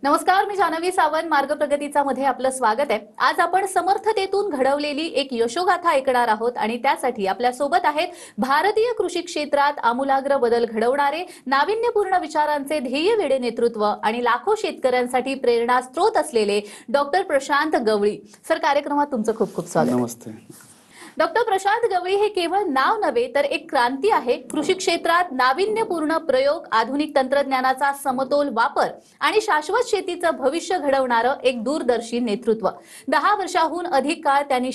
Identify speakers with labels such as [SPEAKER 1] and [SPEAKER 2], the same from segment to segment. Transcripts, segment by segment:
[SPEAKER 1] नमस्कार, मी जानवी सावंत. मार्ग प्रगतीचा मध्ये आपलं स्वागत आहे. आज आपण समर्थतेतून घडवलेली एक यशोगाथा ऐकणार आहोत आणि त्यासाठी आपल्या सोबत आहेत भारतीय कृषी क्षेत्रात आमूलाग्र बदल घडवणारे, नाविन्यपूर्ण विचारांचे ध्येय वेडे नेतृत्व आणि लाखो शेतकऱ्यांसाठी प्रेरणा स्रोत असलेले डॉक्टर प्रशांत गवळी सर. कार्यक्रमात तुमचं खूप खूप स्वागत.
[SPEAKER 2] नमस्ते.
[SPEAKER 1] डॉक्टर प्रशांत गवळी हे केवळ नाव नव्हे तर एक क्रांती आहे. कृषी क्षेत्रात नाविन्यपूर्ण प्रयोग, आधुनिक तंत्रज्ञानाचा समतोल वापर आणि शाश्वत शेतीचं भविष्य घडवणारं एक दूरदर्शी नेतृत्व. 10 वर्षाहून अधिक काळ त्यांनी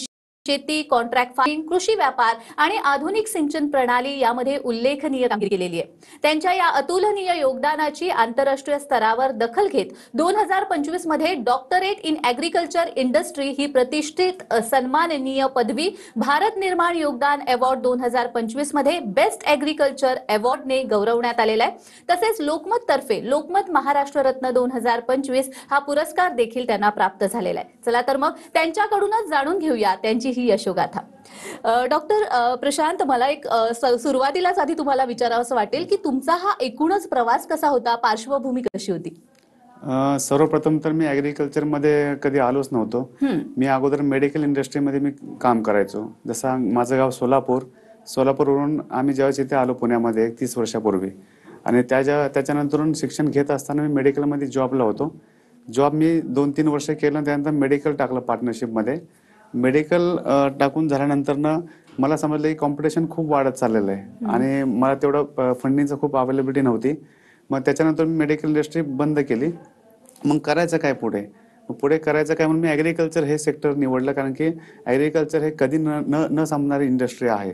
[SPEAKER 1] शेती, कॉन्ट्रॅक्ट फार्मिंग, कृषी व्यापार आणि आधुनिक सिंचन प्रणाली यामध्ये उल्लेखनीय कामगिरी केलेली आहे. त्यांच्या या अतुलनीय योगदानाची आंतरराष्ट्रीय स्तरावर दखल घेत 2025 मध्ये डॉक्टरेट इन ॲग्रिकल्चर इंडस्ट्री ही प्रतिष्ठित सन्माननीय पदवी, भारत निर्माण योगदान अवॉर्ड 2025 मध्ये बेस्ट ॲग्रिकल्चर अवॉर्डने गौरवण्यात आलेला आहे. तसेच लोकमत तर्फे लोकमत महाराष्ट्र रत्न 2025 हा पुरस्कार देखील त्यांना प्राप्त झालेला आहे. चला तर मग त्यांच्याकडूनच जाणून घेऊया त्यांची ही यशोगाथा. डॉक्टर प्रशांत, मला एक सुरुवातीलाच आधी तुम्हाला विचारावं असं वाटेल की तुमचा हा एकूणच प्रवास कसा होता, पार्श्वभूमी कशी होती?
[SPEAKER 2] सर्वप्रथम तर मी ॲग्रिकल्चर मध्ये कधी आलोच नव्हतो. मी अगोदर मेडिकल इंडस्ट्रीमध्ये मी काम करायचो. जसं माझं गाव सोलापूरवरून आम्ही जेव्हा इथे आलो पुण्यामध्ये 30 वर्षापूर्वी, आणि त्याच्यानंतर शिक्षण घेत असताना मी मेडिकलमध्ये जॉबला होतो. जॉब मी 2-3 वर्ष केलं. त्यानंतर मेडिकल टाकलं पार्टनरशिपमध्ये. मेडिकल टाकून झाल्यानंतर मला समजलं की कॉम्पिटिशन खूप वाढत चाललेलं आहे आणि मला तेवढं फंडिंगचं खूप अवेलेबिलिटी नव्हती. मग त्याच्यानंतर मी मेडिकल इंडस्ट्री बंद केली. मग करायचं काय पुढे करायचं काय म्हणून मी ॲग्रिकल्चर हे सेक्टर निवडलं, कारण की ॲग्रिकल्चर हे कधी न संपणारी इंडस्ट्री आहे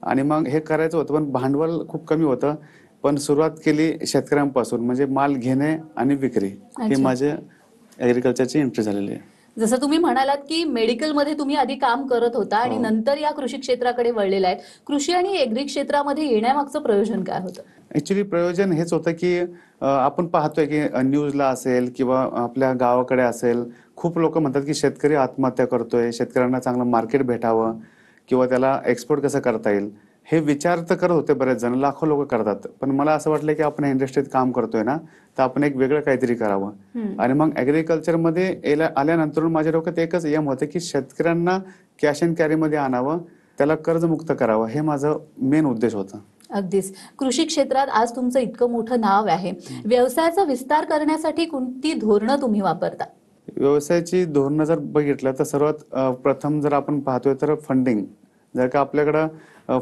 [SPEAKER 2] आणि मग हे करायचं होतं. पण भांडवल खूप कमी होतं. पण सुरुवात केली शेतकऱ्यांपासून, म्हणजे माल घेणे आणि विक्री, हे माझे ॲग्रिकल्चरची एंट्री झालेली आहे.
[SPEAKER 1] जसं तुम्ही म्हणालात की मेडिकलमध्ये तुम्ही आधी काम करत होता आणि नंतर या कृषी क्षेत्राकडे वळलेला आहे. कृषी आणि ॲग्री क्षेत्रामध्ये येण्यामागचं प्रयोजन काय होतं?
[SPEAKER 2] ॲक्च्युली प्रयोजन हेच होतं की आपण पाहतोय की न्यूजला असेल किंवा आपल्या गावाकडे असेल, खूप लोक म्हणतात की शेतकरी आत्महत्या करतोय, शेतकऱ्यांना चांगलं मार्केट भेटावं किंवा त्याला एक्सपोर्ट कसं करता येईल, हे विचार तर करत होते बरेच जण, लाखो लोक करतात. पण मला असं वाटलं की आपण इंडस्ट्रीत काम करतोय ना, तर आपण एक वेगळं काहीतरी करावं. आणि मग ॲग्रिकल्चरमध्ये आल्यानंतर माझ्या डोक्यात एकच एम होतं की शेतकऱ्यांना कॅश अँड कॅरीमध्ये आणावं, त्याला कर्जमुक्त करावं, हे माझं मेन उद्देश होता.
[SPEAKER 1] अगदीच. कृषी क्षेत्रात आज तुमचं इतकं मोठं नाव आहे. व्यवसायाचा विस्तार करण्यासाठी कोणती धोरणं तुम्ही वापरता?
[SPEAKER 2] व्यवसायाची धोरणं जर बघितलं तर सर्वात प्रथम जर आपण पाहतोय तर फंडिंग. जर का आपल्याकडं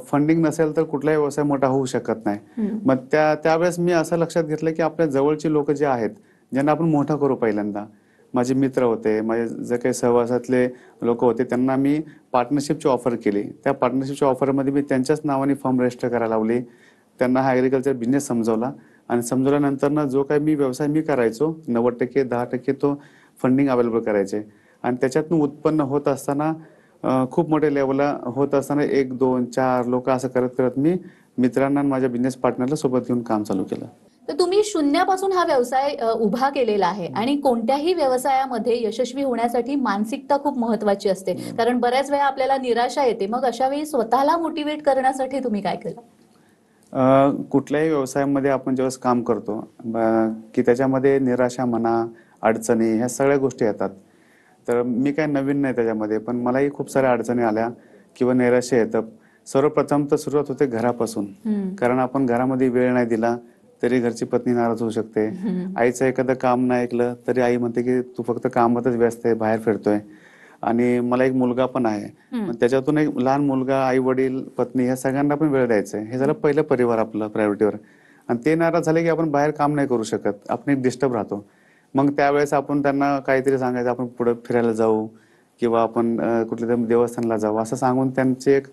[SPEAKER 2] फंडिंग नसेल तर कुठलाही व्यवसाय मोठा होऊ शकत नाही. मग त्यावेळेस मी असं लक्षात घेतलं की आपल्या जवळची लोक जे आहेत, ज्यांना आपण मोठं करू. पहिल्यांदा माझे मित्र होते, माझे जे काही सहवासातले लोक होते, त्यांना मी पार्टनरशिपची ऑफर केली. त्या पार्टनरशिपच्या ऑफरमध्ये मी त्यांच्याच नावाने फर्म रजिस्टर करायला लावली. त्यांना हा ॲग्रिकल्चर बिझनेस समजवला आणि समजवल्यानंतर जो काही मी व्यवसाय मी करायचो 90% 10% तो फंडिंग अवेलेबल करायचे. आणि त्याच्यातून उत्पन्न होत असताना खूप मोठ्या लेवलला होत असताना 1, 2, 4 लोक असं करत करत मी मित्रांना आणि माझ्या बिझनेस पार्टनरला सोबत घेऊन काम चालू केलं.
[SPEAKER 1] तर तुम्ही शून्यापासून हा व्यवसाय उभा केलेला आहे आणि कोणत्याही व्यवसायामध्ये यशस्वी होण्यासाठी मानसिकता खूप महत्वाची असते. कारण बऱ्याच वेळा आपल्याला निराशा येते. मग अशा वेळी स्वतःला मोटिवेट करण्यासाठी तुम्ही काय केलं?
[SPEAKER 2] कुठल्याही व्यवसायामध्ये आपण ज्यावेळेस काम करतो की त्याच्यामध्ये निराशा म्हणा, अडचणी, ह्या सगळ्या गोष्टी येतात. तर मी काय नवीन नाही त्याच्यामध्ये, पण मलाही खूप साऱ्या अडचणी आल्या किंवा नैराश्य येतं. सर्वप्रथम तर सुरुवात होते घरापासून. कारण आपण घरामध्ये वेळ नाही दिला तरी घरची पत्नी नाराज होऊ शकते. आईचं एखादं काम नाही ऐकलं तरी आई म्हणते की तू फक्त कामातच व्यस्त आहे, बाहेर फिरतोय. आणि मला एक मुलगा पण आहे. त्याच्यातून एक लहान मुलगा, आई वडील, पत्नी, ह्या सगळ्यांना पण वेळ द्यायचा आहे. हे झालं पहिलं परिवार आपलं प्रायोरिटीवर. आणि ते नाराज झाले की आपण बाहेर काम नाही करू शकत, आपण एक डिस्टर्ब राहतो. मग त्यावेळेस आपण त्यांना काहीतरी सांगायचं, आपण पुढे फिरायला जाऊ किंवा आपण कुठल्या तरी देवस्थानला जाऊ, असं सांगून त्यांचे एक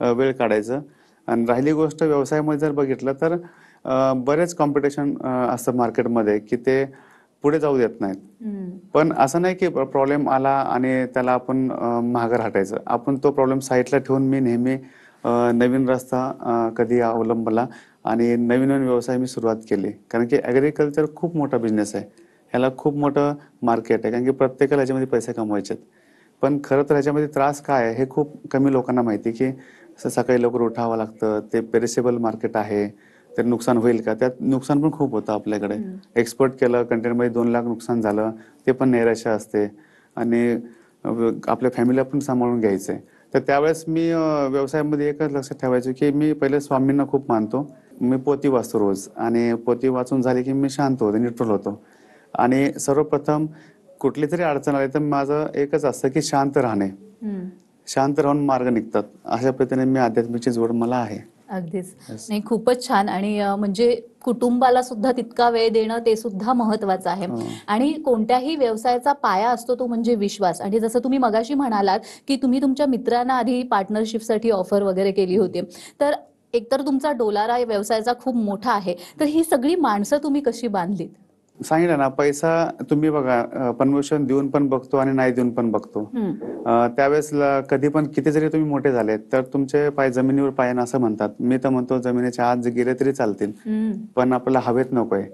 [SPEAKER 2] वेळ काढायचं. आणि राहिली गोष्ट व्यवसायामध्ये जर बघितलं तर बरेच कॉम्पिटिशन असतं मार्केटमध्ये की ते पुढे जाऊ देत नाहीत. पण असं नाही की प्रॉब्लेम आला आणि त्याला आपण मागं हटायचं. आपण तो प्रॉब्लेम साईडला ठेवून मी नेहमी नवीन रस्ता कधी अवलंबला आणि नवीन नवीन व्यवसाय मी सुरुवात केली. कारण की ॲग्रिकल्चर खूप मोठा बिझनेस आहे, ह्याला खूप मोठं मार्केट आहे, कारण की प्रत्येकाला ह्याच्यामध्ये पैसे कमवायचे आहेत. पण खरं तर ह्याच्यामध्ये त्रास काय आहे हे खूप कमी लोकांना माहिती, की सकाळी लवकर उठावं लागतं, ते पेरिसेबल मार्केट आहे, तर नुकसान होईल का? त्यात नुकसान पण खूप होतं आपल्याकडे. एक्सपोर्ट केलं, कंटेनरमध्ये 2 लाख नुकसान झालं, ते पण नैराश्य असते आणि आपल्या फॅमिलीला पण सांभाळून घ्यायचं आहे. तर त्यावेळेस मी व्यवसायामध्ये एकच लक्षात ठेवायचं की मी पहिले स्वामींना खूप मानतो. मी पोथी वाचतो रोज आणि पोथी वाचून झाली की मी शांत होतो, न्यूट्रल होतो आणि सर्वप्रथम कुठली तरी अडचण आली तर माझं एकच असतं की शांत राहणे. शांत राहून मार्ग निघतात. अशा पद्धतीने मी आध्यात्मिकची जोड मला आहे.
[SPEAKER 1] अगदीच.
[SPEAKER 2] Yes.
[SPEAKER 1] नाही, खूपच छान. आणि म्हणजे कुटुंबाला सुद्धा तितका वेळ देणं ते सुद्धा महत्वाचं आहे.
[SPEAKER 2] हो.
[SPEAKER 1] आणि कोणत्याही व्यवसायाचा पाया असतो तो म्हणजे विश्वास. आणि जसं तुम्ही मगाशी म्हणालात की तुम्ही तुमच्या मित्रांना आधी पार्टनरशिपसाठी ऑफर वगैरे केली होती, तर एकतर तुमचा डोलारा या व्यवसायाचा खूप मोठा आहे, तर ही सगळी माणसं तुम्ही कशी बांधलीत?
[SPEAKER 2] सांगितलं ना, पैसा तुम्ही बघा परमिशन देऊन पण बघतो आणि नाही देऊन पण बघतो. त्यावेळेस कधी पण किती जरी तुम्ही मोठे झाले तर तुमचे पाय जमिनीवर पायन असं म्हणतात. मी तर म्हणतो जमिनीच्या आत गेले तरी चालतील, पण आपल्याला हवेत नकोय.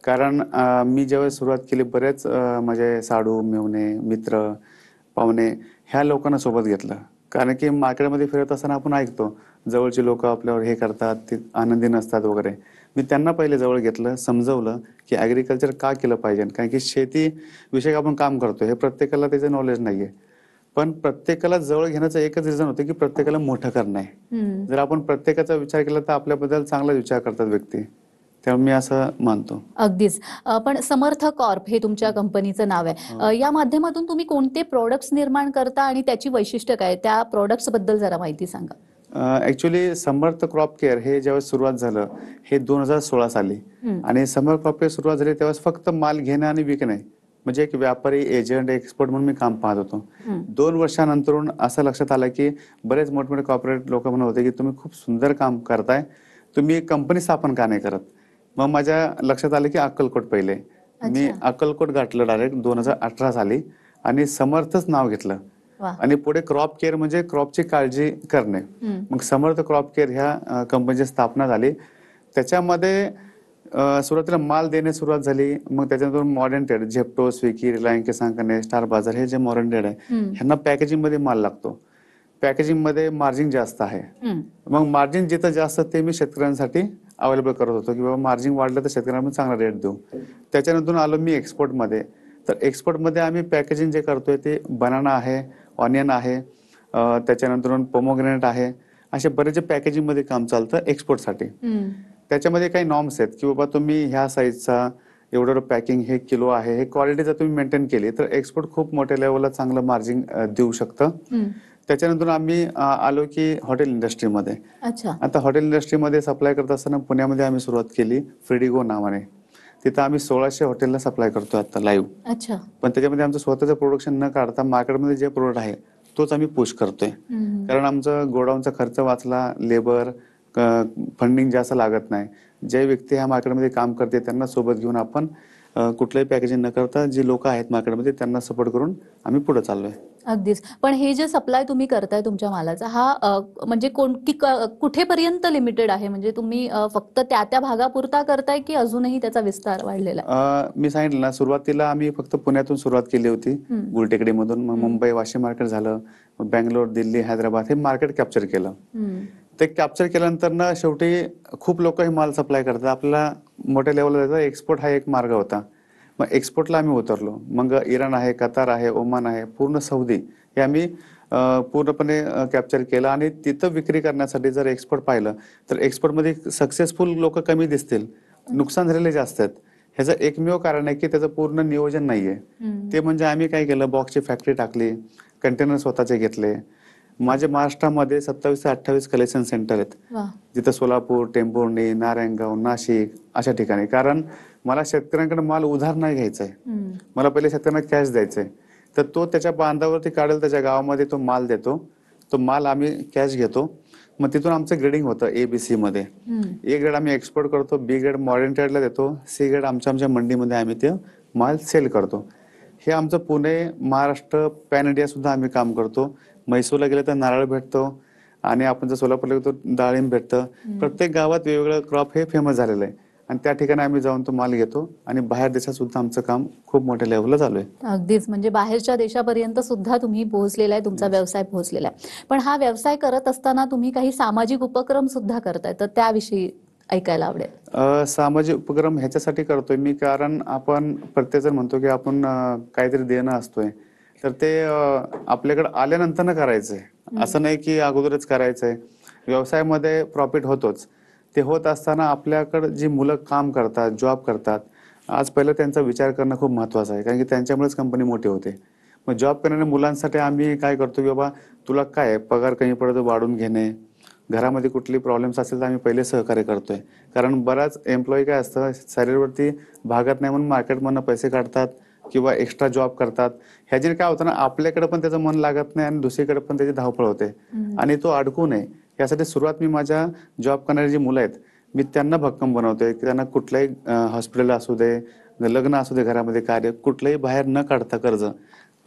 [SPEAKER 2] कारण मी ज्यावेळेस सुरुवात केली बरेच माझे साडू, मेव्हणे, मित्र, पाहुणे ह्या लोकांना सोबत घेतलं. कारण की मार्केटमध्ये फिरत असताना आपण ऐकतो जवळची लोक आपल्यावर हे करतात, ते आनंदी नसतात वगैरे. मी त्यांना पहिले जवळ घेतलं, समजवलं की ॲग्रिकल्चर का केलं पाहिजे. कारण की शेती विषयक आपण काम करतो हे प्रत्येकाला त्याचं नॉलेज नाहीये. पण प्रत्येकाला जवळ घेण्याचं एकच रिझन होतं की प्रत्येकाला मोठं करणं आहे. जर आपण प्रत्येकाचा विचार केला तर आपल्याबद्दल चांगला विचार करतात व्यक्ती. त्यामुळे मी असं मानतो.
[SPEAKER 1] अगदीच. पण समर्थ कॉर्प हे तुमच्या कंपनीचं नाव आहे. या माध्यमातून तुम्ही कोणते प्रोडक्ट्स निर्माण करता आणि त्याची वैशिष्ट्य काय? त्या प्रोडक्ट्स बद्दल जरा माहिती सांगा.
[SPEAKER 2] ॲक्च्युली समर्थ क्रॉप केअर हे ज्यावेळेस सुरुवात झालं हे 2016 साली. आणि समर्थ क्रॉप केअर सुरुवात झाली त्यावेळेस फक्त माल घेणं आणि विकणे, म्हणजे एक व्यापारी, एजंट, एक्सपर्ट म्हणून मी काम पाहत होतो. 2 वर्षानंतरून असं लक्षात आलं की बरेच मोठमोठे कॉर्पोरेट लोक म्हणत होते की तुम्ही खूप सुंदर काम करताय, तुम्ही कंपनी स्थापन का नाही करत? मग माझ्या लक्षात आलं की अक्कलकोट पहिले. मी अक्कलकोट गाठलं डायरेक्ट 2018 साली आणि समर्थच नाव घेतलं. आणि पुढे क्रॉप केअर म्हणजे क्रॉपची काळजी करणे. मग समर्थ क्रॉप केअर ह्या कंपनीची स्थापना झाली. त्याच्यामध्ये सुरुवातीला माल देणे सुरुवात झाली. मग त्याच्यानंतर modern trade, Zepto, Swiggy, Reliance, Kisan Kanya, Star बाजार हे जे मॉडर्न ट्रेड आहे ह्यांना पॅकेजिंग मध्ये माल लागतो. पॅकेजिंग मध्ये मार्जिन जास्त आहे. मग मार्जिन जिथं जास्त ते मी शेतकऱ्यांसाठी अवेलेबल करत होतो की बाबा मार्जिन वाढलं तर शेतकऱ्यांना चांगला रेट देऊ. त्याच्यानंतर आलो मी एक्सपोर्टमध्ये. तर एक्सपोर्टमध्ये आम्ही पॅकेजिंग जे करतोय ते बनाना आहे, ऑनियन आहे, त्याच्यानंतर पोमोग्रेनेट आहे, असे बरेच पॅकेजिंगमध्ये काम चालतं एक्सपोर्टसाठी. त्याच्यामध्ये काही नॉर्म्स आहेत की बाबा तुम्ही ह्या साईजचा एवढं पॅकिंग हे किलो आहे, हे क्वालिटी जर तुम्ही मेंटेन केली तर एक्सपोर्ट खूप मोठ्या लेवलला चांगलं मार्जिन देऊ शकतं. त्याच्यानंतर आम्ही आलो की हॉटेल इंडस्ट्रीमध्ये. आता हॉटेल इंडस्ट्रीमध्ये सप्लाय करत असताना पुण्यामध्ये आम्ही सुरुवात केली फ्रेडिगो नावाने. तिथं आम्ही 1600 हॉटेलला सप्लाय करतो आता लाईव्ह. पण त्याच्यामध्ये आमचं स्वतःचं प्रोडक्शन न काढता मार्केटमध्ये जे प्रोडक्ट आहे तोच आम्ही पुश करतोय. कारण आमचं गोडाऊनचा खर्च वाचला, लेबर, फंडिंग जास्त लागत नाही. जे व्यक्ती ह्या मार्केटमध्ये काम करते त्यांना सोबत घेऊन आपण कुठलंही पॅकेजिंग न करता जे लोक आहेत मार्केटमध्ये त्यांना सपोर्ट करून आम्ही पुढे चाललोय.
[SPEAKER 1] अगदीच. पण हे जे सप्लाय तुम्ही करताय तुमच्या मालाचा हा म्हणजे कुठेपर्यंत लिमिटेड आहे? म्हणजे तुम्ही फक्त त्या भागापुरता करताय की अजूनही त्याचा विस्तार वाढलेला आहे?
[SPEAKER 2] मी सांगितलं ना, सुरुवातीला आम्ही फक्त पुण्यातून सुरुवात केली होती, गुलटेकडीमधून. मग मुंबई, वाशिम मार्केट झालं, बँगलोर, दिल्ली, हैदराबाद हे मार्केट कॅप्चर केलं. ते कॅप्चर केल्यानंतर ना शेवटी खूप लोक हे माल सप्लाय करतात. आपल्याला मोठ्या लेवलला जायचं, एक्सपोर्ट हा एक मार्ग होता. मग एक्सपोर्टला आम्ही उतरलो. मग इराण आहे, कतार आहे, ओमान आहे, पूर्ण सौदी हे आम्ही पूर्णपणे कॅप्चर केलं. आणि तिथं विक्री करण्यासाठी जर एक्सपोर्ट पाहिलं तर एक्सपोर्टमध्ये सक्सेसफुल लोक कमी दिसतील, नुकसान झालेले जास्त आहेत. ह्याचं एकमेव कारण आहे की त्याचं पूर्ण नियोजन नाहीये. ते म्हणजे आम्ही काय केलं, बॉक्सची फॅक्टरी टाकली, कंटेनर स्वतःचे घेतले. माझे महाराष्ट्रामध्ये 27 ते 28 कलेक्शन सेंटर आहेत, जिथं सोलापूर, टेंभुर्णी, नारायणगाव, नाशिक अशा ठिकाणी. कारण मला शेतकऱ्यांकडे माल उधार नाही घ्यायचा आहे, मला पहिले शेतकऱ्यांना कॅश द्यायचंय. तर तो त्याच्या बांधावरती काढेल, त्याच्या गावामध्ये तो माल देतो, तो माल आम्ही कॅश घेतो. मग तिथून आमचं ग्रेडिंग होतं ABC मध्ये. ए ग्रेड आम्ही एक्सपोर्ट करतो, बी ग्रेड मॉडर्न ट्रेडला देतो, सी ग्रेड आमच्या मंडीमध्ये आम्ही ते माल सेल करतो. हे आमचं पुणे, महाराष्ट्र, पॅन इंडिया सुद्धा आम्ही काम करतो. म्हैसूरला गेलं तर नारळ भेटतो आणि आपण जर सोलापूरला गेलो तर डाळिंब भेटतं. प्रत्येक गावात वेगवेगळं क्रॉप हे फेमस झालेलं आहे आणि त्या ठिकाणी आम्ही जाऊन तो माल घेतो आणि बाहेर देशात सुद्धा आमचं काम खूप मोठ्या लेवलला चालू आहे.
[SPEAKER 1] अगदीच. म्हणजे बाहेरच्या देशापर्यंत सुद्धा तुम्ही पोहोचलेला आहे, तुमचा व्यवसाय पोहोचलेला आहे. पण हा व्यवसाय करत असताना तुम्ही काही सामाजिक उपक्रम सुद्धा करताय, तर त्याविषयी ऐकायला आवडेल?
[SPEAKER 2] सामाजिक उपक्रम ह्याच्यासाठी करतोय मी, कारण आपण प्रत्येकजण म्हणतो की आपण काहीतरी देणं असतोय, तर ते आपल्याकडे आल्यानंतर करायचंय, असं नाही की अगोदरच करायचंय. व्यवसायामध्ये प्रॉफिट होतोच. ते होत असताना आपल्याकडे जी मुलं काम करतात, जॉब करतात, आज पहिलं त्यांचा विचार करणं खूप महत्त्वाचं आहे, कारण की त्यांच्यामुळेच कंपनी मोठी होते. मग जॉब करणाऱ्या मुलांसाठी आम्ही काय करतो की बाबा तुला काय पगार कमी पडतो वाढून घेणे, घरामध्ये कुठली प्रॉब्लेम्स असेल तर आम्ही पहिले सहकार्य करतोय. कारण बराच एम्प्लॉई काय असतं, सॅलरीवरती भागत नाही म्हणून मार्केटमधनं पैसे काढतात किंवा एक्स्ट्रा जॉब करतात. ह्याच्याने काय होतं ना, आपल्याकडे पण त्याचं मन लागत नाही आणि दुसरीकडे पण त्याची धावपळ होते आणि तो अडकू नये यासाठी सुरुवात मी माझ्या जॉब करणारी जी मुलं आहेत, मी त्यांना भक्कम बनवतोय की त्यांना कुठल्याही हॉस्पिटल असू दे, लग्न असू दे, घरामध्ये कार्य, कुठलंही बाहेर न काढता कर्ज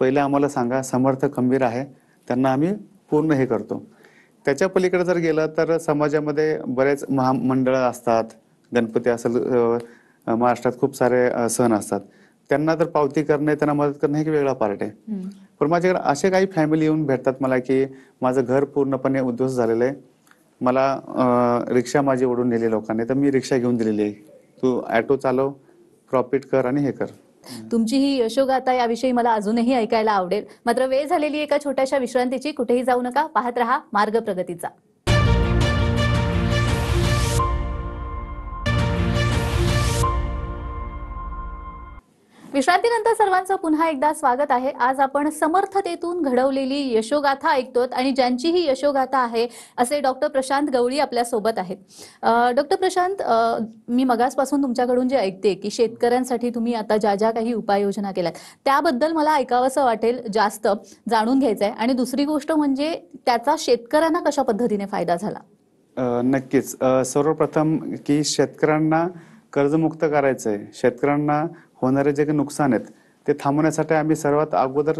[SPEAKER 2] पहिले आम्हाला सांगा, समर्थ खंबीर आहे, त्यांना आम्ही पूर्ण हे करतो. त्याच्या पलीकडे जर गेलं तर समाजामध्ये बरेच महामंडळं असतात. गणपती असेल, महाराष्ट्रात खूप सारे सण असतात. त्यांना तर पावती करणे, त्यांना मदत करणे हे एक वेगळा पार्ट आहे. पण माझ्याकडे असे काही फॅमिली येऊन भेटतात मला की माझं घर पूर्णपणे उद्ध्वस्त झालेलं आहे, मला रिक्षा माझी ओढून नेली लोकांनी, तर मी रिक्षा घेऊन दिलेली आहे, तू ॲटो चालव, प्रॉफिट कर आणि हे कर.
[SPEAKER 1] तुमची ही यशोगाथा याविषयी मला अजूनही ऐकायला आवडेल. मात्र वेळ झालेली एका छोट्याशा विश्रांतीची. कुठेही जाऊ नका, पाहत रहा मार्ग प्रगतीचा. विश्रांतीनंतर सर्वांचं पुन्हा एकदा स्वागत आहे. आज आपण समर्थतेतून घडवलेली यशोगाथा ऐकतोय आणि ज्यांची ही यशोगाथा आहे असे डॉक्टर प्रशांत गवळी आपल्या सोबत आहेत. डॉक्टर प्रशांत, मी मगासपासून तुमच्याकडून जे ऐकते की शेतकऱ्यांसाठी तुम्ही आता ज्या ज्या काही उपाययोजना केल्यात त्याबद्दल मला ऐकावंसं वाटेल, जास्त जाणून घ्यायचं आहे. आणि दुसरी गोष्ट म्हणजे त्याचा शेतकऱ्यांना कशा पद्धतीने फायदा झाला?
[SPEAKER 2] नक्कीच. सर्वप्रथम की शेतकऱ्यांना कर्जमुक्त करायचं आहे. शेतकऱ्यांना होणारे जे काही नुकसान आहेत ते थांबवण्यासाठी आम्ही सर्वात अगोदर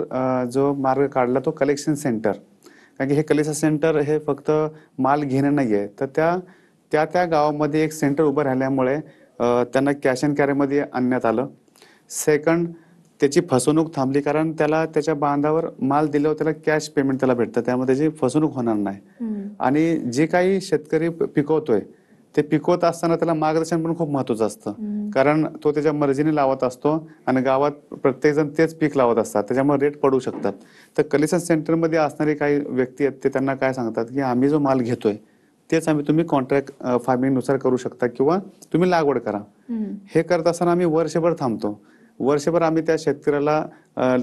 [SPEAKER 2] जो मार्ग काढला तो कलेक्शन सेंटर. कारण की हे कलेक्शन सेंटर हे फक्त माल घेणं नाही आहे, तर त्या गावामध्ये एक सेंटर उभं राहिल्यामुळे त्यांना कॅश अँड कॅरीमध्ये आणण्यात आलं. सेकंड, त्याची फसवणूक थांबली, कारण त्याला त्याच्या बांधावर माल दिल्यावर त्याला कॅश पेमेंट त्याला भेटतं, त्यामुळे त्याची फसवणूक होणार नाही. आणि जे काही शेतकरी पिकवतोय ते पिकवत असताना त्याला मार्गदर्शन पण खूप महत्वाचं असतं, कारण तो त्याच्या मर्जीने लावत असतो आणि गावात प्रत्येकजण तेच पीक लावत असतात, त्याच्यामुळे रेट पडू शकतात. तर कलेक्शन सेंटरमध्ये असणारे काही व्यक्ती आहेत ते त्यांना काय सांगतात की आम्ही जो माल घेतोय तेच तुम्ही कॉन्ट्रॅक्ट फार्मिंगनुसार करू शकता किंवा तुम्ही लागवड करा. हे करत असताना आम्ही वर्षभर थांबतो. वर्षभर आम्ही त्या शेतकऱ्याला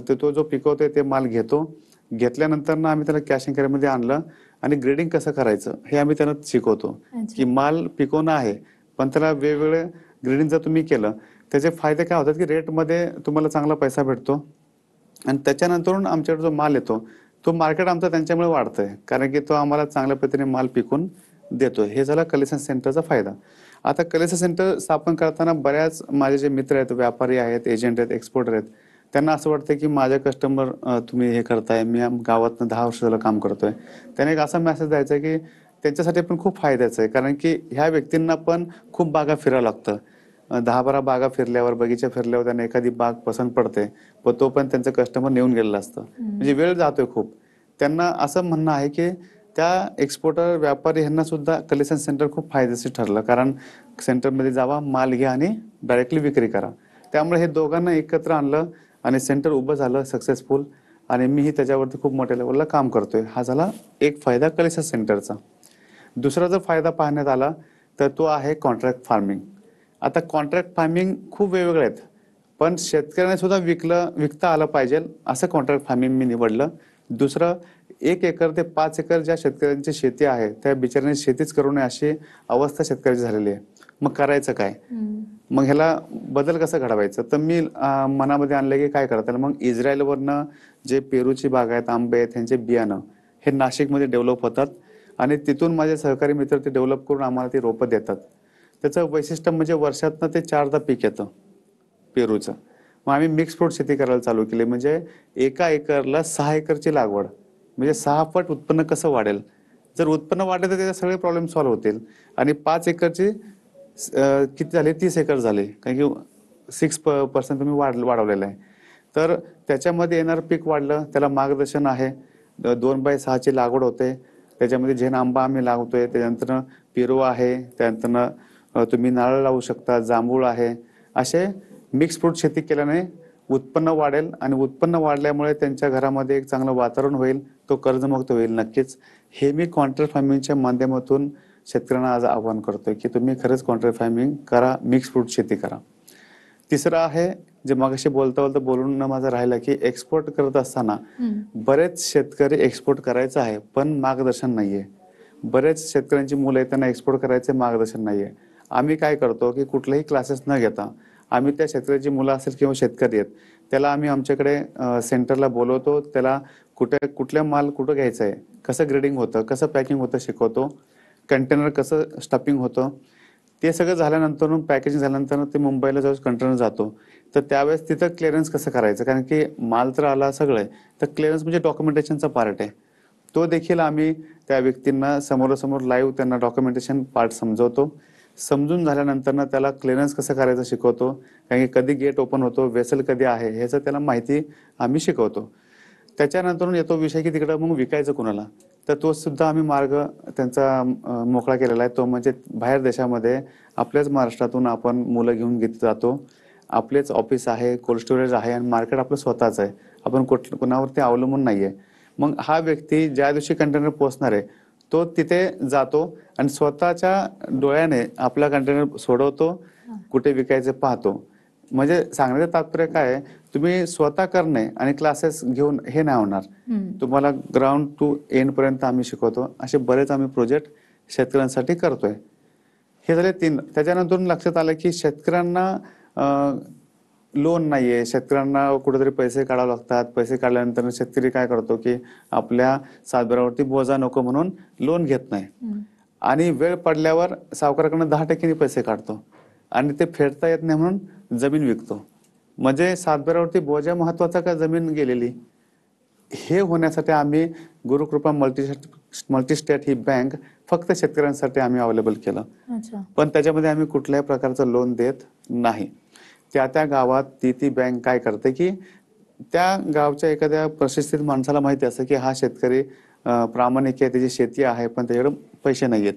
[SPEAKER 2] तो जो पिकवतोय ते माल घेतो. घेतल्यानंतर ना आम्ही त्याला कॅश अँड कॅरीमध्ये आणलं आणि ग्रेडिंग कसं करायचं हे आम्ही त्यांना शिकवतो. की माल पिकवणं आहे, पण त्याला वेगवेगळे ग्रेडिंग जर तुम्ही केलं त्याचे फायदे काय होतात की रेटमध्ये तुम्हाला चांगला पैसा भेटतो आणि त्याच्यानंतर आमच्याकडे जो माल येतो तो मार्केट आमचा त्यांच्यामुळे वाढतोय, कारण की तो आम्हाला चांगल्या पद्धतीने माल पिकून देतोय. हे झाला कलेक्शन सेंटरचा फायदा. आता कलेक्शन सेंटर स्थापन करताना बऱ्याच माझे जे मित्र आहेत, व्यापारी आहेत, एजंट आहेत, एक्सपोर्टर आहेत, त्यांना असं वाटतं की माझ्या कस्टमर तुम्ही हे करताय, मी गावातनं 10 वर्ष झालं काम करतोय. त्याने एक असा मेसेज द्यायचा की त्यांच्यासाठी पण खूप फायद्याचं आहे, कारण की ह्या व्यक्तींना पण खूप बागा फिरावं लागतं. 10-12 बागा फिरल्यावर, बगीचा फिरल्यावर त्यांना एखादी बाग पसंत पडते, पण तो पण त्यांचं कस्टमर नेऊन गेलेलं असतं, म्हणजे वेळ जातोय खूप. त्यांना असं म्हणणं आहे की त्या एक्सपोर्टर व्यापारी यांना सुद्धा कलेक्शन सेंटर खूप फायदेशीर ठरलं, कारण सेंटरमध्ये जावा, माल घ्या आणि डायरेक्टली विक्री करा. त्यामुळे हे दोघांना एकत्र आणलं आणि सेंटर उभं झालं सक्सेसफुल, आणि मीही त्याच्यावरती खूप मोठ्या लेवलला काम करतोय. हा झाला एक फायदा कलेक्शन सेंटरचा. दुसरा जर फायदा पाहण्यात आला तर तो आहे कॉन्ट्रॅक्ट फार्मिंग. आता कॉन्ट्रॅक्ट फार्मिंग खूप वेगवेगळे आहेत, पण शेतकऱ्याने सुद्धा विकता आलं पाहिजे असं कॉन्ट्रॅक्ट फार्मिंग मी निवडलं. दुसरं, 1 एकर ते 5 एकर ज्या शेतकऱ्यांची शेती आहे त्या बिचाऱ्यांनी शेतीच करू नये अशी अवस्था शेतकऱ्याची झालेली आहे. मग करायचं काय? मग ह्याला बदल कसं घडवायचं? तर मी मनामध्ये आणलं की काय करता येईल. मग इस्रायलवरनं जे पेरूची बाग आहेत, आंबे आहेत, ह्यांचे बियाणं हे नाशिकमध्ये डेव्हलप होतात आणि तिथून माझे सहकारी मित्र ते डेव्हलप करून आम्हाला ती रोपं देतात. त्याचं वैशिष्ट्य म्हणजे वर्षातनं ते 4दा पीक येतं पेरूचं. मग आम्ही मिक्स फ्रूट शेती करायला चालू केली, म्हणजे 1 एकरला 6 एकरची लागवड, म्हणजे 6 पट उत्पन्न कसं वाढेल. जर उत्पन्न वाढलं तर त्याचे सगळे प्रॉब्लेम सॉल्व्ह होतील. आणि 5 एकरची किती झाले, 30 एकर झाले, कारण की 6% तुम्ही वाढवलेलं आहे. तर त्याच्यामध्ये येणारं पीक वाढलं, त्याला मार्गदर्शन आहे. 2x6 ची लागवड होते, त्याच्यामध्ये झेन आंबा आम्ही लावतोय, त्याच्यानंतर पेरू आहे, त्यानंतर तुम्ही नारळ लावू शकता, जांभूळ आहे. असे मिक्स फ्रूट शेती केल्याने उत्पन्न वाढेल आणि उत्पन्न वाढल्यामुळे त्यांच्या घरामध्ये एक चांगलं वातावरण होईल, तो कर्जमुक्त होईल नक्कीच. हे मी कॉन्ट्रॅक्ट फार्मिंगच्या माध्यमातून शेतकऱ्यांना आज आवाहन करतोय की तुम्ही खरंच कॉन्ट्रॅक्ट फार्मिंग करा, मिक्स फ्रूट शेती करा. तिसरं आहे जे मगाशी बोलता बोलता बोलून माझं राहिलं की एक्सपोर्ट करत असताना बरेच शेतकरी एक्सपोर्ट करायचं आहे पण मार्गदर्शन नाहीये. बरेच शेतकऱ्यांची मुलं आहेत त्यांना एक्सपोर्ट करायचे मार्गदर्शन नाहीये. आम्ही काय करतो की कुठलेही क्लासेस न घेता आम्ही त्या शेतकऱ्याची मुलं असेल किंवा शेतकरी आहेत त्याला आम्ही आमच्याकडे सेंटरला बोलवतो. त्याला कुठल्या माल कुठं घ्यायचं आहे, कसं ग्रेडिंग होतं, कसं पॅकिंग होतं शिकवतो, कंटेनर कसं स्टफिंग होतं. ते सगळं झाल्यानंतर पॅकेजिंग झाल्यानंतर ते मुंबईला जेव्हा कंटेनर जातो तर त्यावेळेस तिथं क्लिअरन्स कसं करायचं, कारण की माल तर आला सगळं आहे तर क्लिअरन्स म्हणजे डॉक्युमेंटेशनचा पार्ट आहे. तो देखील आम्ही त्या व्यक्तींना समोरासमोर लाईव्ह त्यांना डॉक्युमेंटेशन पार्ट समजवतो. समजून झाल्यानंतर त्याला क्लिअरन्स कसं करायचं शिकवतो, कारण की कधी गेट ओपन होतो, वेसल कधी आहे ह्याचं त्याला माहिती आम्ही शिकवतो. त्याच्यानंतर येतो विषय की तिकडं मग विकायचं कुणाला, तर तो सुद्धा आम्ही मार्ग त्यांचा मोकळा केलेला आहे. तो म्हणजे बाहेर देशामध्ये आपल्याच महाराष्ट्रातून आपण मुलं घेऊन घेत जातो. आपलेच ऑफिस आहे, कोल्ड स्टोरेज आहे आणि मार्केट आपलं स्वतःच आहे. आपण कुणावरती अवलंबून नाहीये. मग हा व्यक्ती ज्या दिवशी कंटेनर पोहोचणार आहे तो तिथे जातो आणि स्वतःच्या डोळ्याने आपला कंटेनर सोडवतो, कुठे विकायचे पाहतो. म्हणजे सांगण्याचं तात्पर्य काय आहे, तुम्ही स्वतः करणे आणि क्लासेस घेऊन हे नाही होणार. तुम्हाला ग्राउंड टू एंड पर्यंत आम्ही शिकवतो. असे बरेच आम्ही प्रोजेक्ट शेतकऱ्यांसाठी करतोय. हे झाले 3. त्याच्यानंतर लक्षात आलं की शेतकऱ्यांना लोन नाहीये, शेतकऱ्यांना कुठेतरी पैसे काढावे लागतात. पैसे काढल्यानंतर शेतकरी काय करतो की आपल्या सातबारावरती बोजा नको म्हणून लोन घेत नाही आणि वेळ पडल्यावर सावकाराकडनं 10% पैसे काढतो आणि ते फेडता येत नाही म्हणून जमीन विकतो. म्हणजे सातबारावरती बोजा महत्वाचा का जमीन गेलेली. हे होण्यासाठी आम्ही गुरुकृपा मल्टीस्टेट ही बँक फक्त शेतकऱ्यांसाठी आम्ही अवेलेबल केलं. पण त्याच्यामध्ये आम्ही कुठल्याही प्रकारचं लोन देत नाही. त्या गावात ती बँक काय करते की त्या गावच्या एखाद्या प्रतिष्ठित माणसाला माहिती असतं की हा शेतकरी प्रामाणिक आहे, त्याची शेती आहे पण त्याच्याकडे पैसे नाहीयेत,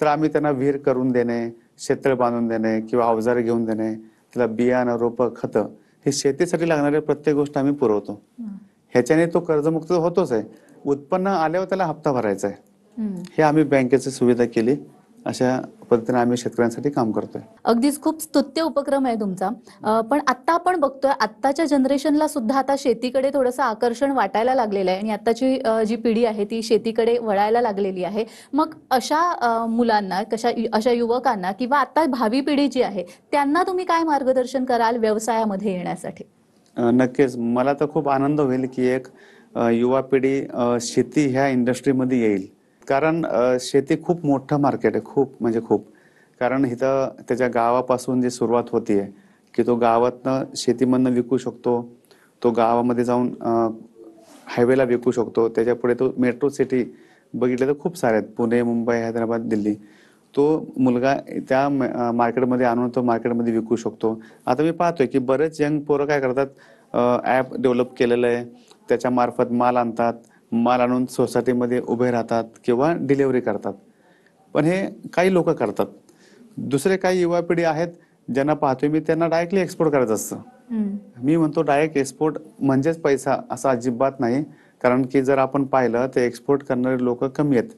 [SPEAKER 2] तर आम्ही त्यांना विहीर करून देणे, शेततळे बांधून देणे किंवा अवजारे घेऊन देणे, त्याला बियाणं, रोपं, खतं हे शेतीसाठी लागणारे प्रत्येक गोष्ट आम्ही पुरवतो. ह्याच्याने तो कर्जमुक्त होतोच आहे. उत्पन्न आल्यावर त्याला हप्ता भरायचा आहे. हे आम्ही बँकेची सुविधा केली. अशा पद्धतीने आम्ही शेतकऱ्यांसाठी काम करतोय.
[SPEAKER 1] अगदीच खूप स्तुत्य उपक्रम आहे तुमचा. पण आता आपण बघतोय आत्ताच्या जनरेशनला सुद्धा आता शेतीकडे थोडंसं आकर्षण वाटायला लागलेलं आहे आणि आत्ताची जी पिढी आहे ती शेतीकडे वळायला लागलेली आहे. मग अशा मुलांना, अशा युवकांना किंवा आता भावी पिढी जी आहे त्यांना तुम्ही काय मार्गदर्शन कराल व्यवसायामध्ये येण्यासाठी?
[SPEAKER 2] नक्कीच. मला तर खूप आनंद होईल की एक युवा पिढी शेती ह्या इंडस्ट्रीमध्ये येईल. कारण शेती खूप मोठं मार्केट आहे, खूप म्हणजे खूप. कारण इथं त्याच्या गावापासून जी सुरुवात होतीये की तो गावातनं शेतीमधनं विकू शकतो, तो गावामध्ये जाऊन हायवेला विकू शकतो, त्याच्या पुढे तो मेट्रो सिटी बघितलं तर खूप सारे आहेत, पुणे, मुंबई, हैदराबाद, दिल्ली. तो मुलगा त्या मार्केटमध्ये आणून तो मार्केटमध्ये विकू शकतो. आता मी पाहतोय की बरेच यंग पोरं काय करतात, ॲप डेव्हलप केलेलं आहे, त्याच्या मार्फत माल आणतात, माल आणून सोसायटीमध्ये उभे राहतात किंवा डिलिव्हरी करतात. पण हे काही लोक करतात. दुसरे काही युवा पिढी आहेत ज्यांना पाहतोय मी, त्यांना डायरेक्टली एक्सपोर्ट करायचं असतं. मी म्हणतो डायरेक्ट एक्सपोर्ट म्हणजेच पैसा असं अजिबात नाही. कारण की जर आपण पाहिलं तर एक्सपोर्ट करणारे लोक कमी आहेत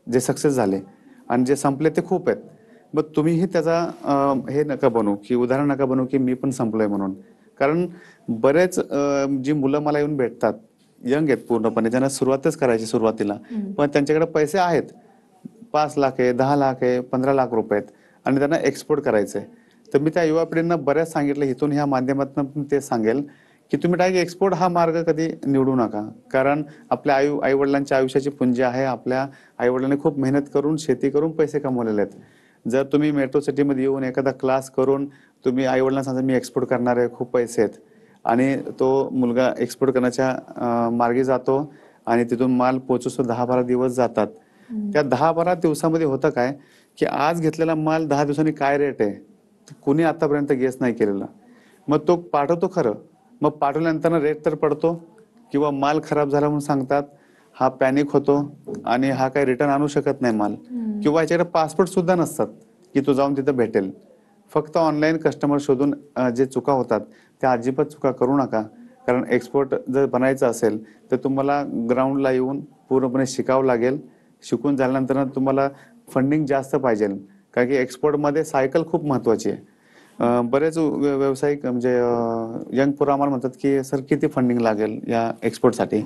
[SPEAKER 2] जे सक्सेस झाले आणि जे संपले ते खूप आहेत. मग तुम्हीही त्याचा हे नका बनवू की उदाहरण नका बनवू की मी पण संपलोय म्हणून. कारण बरेच जी मुलं मला येऊन भेटतात, यंग आहेत पूर्णपणे, ज्यांना सुरुवातच करायची सुरुवातीला, पण त्यांच्याकडे पैसे आहेत, 5 लाख आहे, 10 लाख आहे, 15 लाख रुपये आहेत आणि त्यांना एक्सपोर्ट करायचंय. तर मी त्या युवा पिढींना बऱ्याच सांगितलं, इथून ह्या माध्यमातून पण ते सांगेल की तुम्ही डायरेक्ट एक्सपोर्ट हा मार्ग कधी निवडू नका. कारण आपल्या आईवडिलांच्या आयुष्याची पुंजी आहे. आपल्या आईवडिलांनी खूप मेहनत करून शेती करून पैसे कमवलेले आहेत. जर तुम्ही मेट्रो सिटीमध्ये येऊन एखादा क्लास करून तुम्ही आईवडिलांना सांगा मी एक्सपोर्ट करणार आहे, खूप पैसे आहेत, आणि तो मुलगा एक्सपोर्ट करण्याच्या मार्गी जातो आणि तिथून माल पोहोचतो 10-12 दिवस जातात. त्या 10-12 दिवसामध्ये होतं काय की आज घेतलेला माल 10 दिवसांनी काय रेट आहे कुणी आतापर्यंत गेस नाही केलेला. मग तो पाठवतो खरं, मग पाठवल्यानंतर रेट तर पडतो किंवा माल खराब झाला म्हणून सांगतात, हा पॅनिक होतो आणि हा काही रिटर्न आणू शकत नाही माल, किंवा याच्याकडे पासपोर्ट सुद्धा नसतात की तो जाऊन तिथं भेटेल. फक्त ऑनलाईन कस्टमर शोधून जे चुका होतात त्या अजिबात चुका करू नका. कारण एक्सपोर्ट जर बनायचं असेल तर तुम्हाला ग्राउंडला येऊन पूर्णपणे शिकावं लागेल. शिकून झाल्यानंतर तुम्हाला फंडिंग जास्त पाहिजे, कारण की एक्सपोर्टमध्ये सायकल खूप महत्त्वाची आहे. बरेच व्यावसायिक म्हणजे यंग पोरं आम्हाला म्हणतात की सर किती फंडिंग लागेल या एक्सपोर्टसाठी.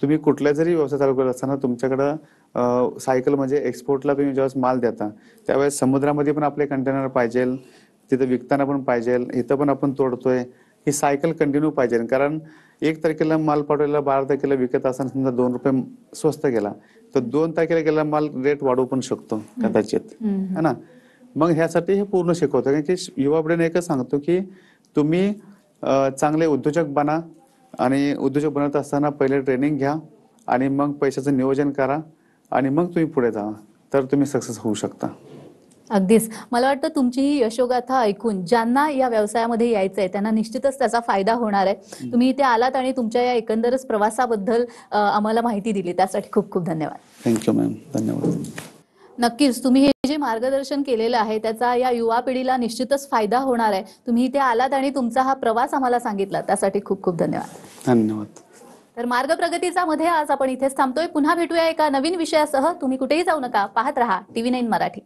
[SPEAKER 2] तुम्ही कुठला जरी व्यवसाय चालू करत असताना तुमच्याकडं सायकल म्हणजे एक्सपोर्टला तुम्ही ज्यावेळेस माल देता त्यावेळेस समुद्रामध्ये पण आपले कंटेनर पाहिजे, तिथं विकताना पण पाहिजे, इथं पण आपण तोडतोय, ही सायकल कंटिन्यू पाहिजे. कारण 1 तारखेला माल पाठवलेला 12 तारखेला विकत असताना समजा ₹2 स्वस्त गेला तर 2 तारखेला गेला माल रेट वाढवू पण शकतो कदाचित, है ना. मग ह्यासाठी हे पूर्ण शिकवतं, कारण की युवा पिढीने एकच सांगतो की तुम्ही चांगले उद्योजक बना आणि उद्योजक बनत असताना पहिले ट्रेनिंग घ्या आणि मग पैशाचं नियोजन करा आणि मग तुम्ही पुढे जा, तर तुम्ही सक्सेस होऊ शकता.
[SPEAKER 1] अगदीच. मला वाटतं तुमची ही यशोगाथा ऐकून ज्यांना या व्यवसायामध्ये यायचंय त्यांना निश्चितच त्याचा फायदा होणार आहे. तुम्ही इथे आलात आणि तुमच्या या एकंदरच प्रवासाबद्दल आम्हाला माहिती दिली त्यासाठी खूप खूप धन्यवाद.
[SPEAKER 2] थँक्यू मॅम, धन्यवाद.
[SPEAKER 1] नक्कीच तुम्ही हे जे मार्गदर्शन केलेलं आहे त्याचा या युवा पिढीला निश्चितच फायदा होणार आहे. तुम्ही इथे आलात आणि तुमचा हा प्रवास आम्हाला सांगितला त्यासाठी खूप खूप धन्यवाद.
[SPEAKER 2] धन्यवाद.
[SPEAKER 1] तर मार्ग प्रगतीचा मध्ये आज आपण इथेच थांबतोय. पुन्हा भेटूया एका नवीन विषयासह. तुम्ही कुठेही जाऊ नका. पाहत रहा TV9 मराठी.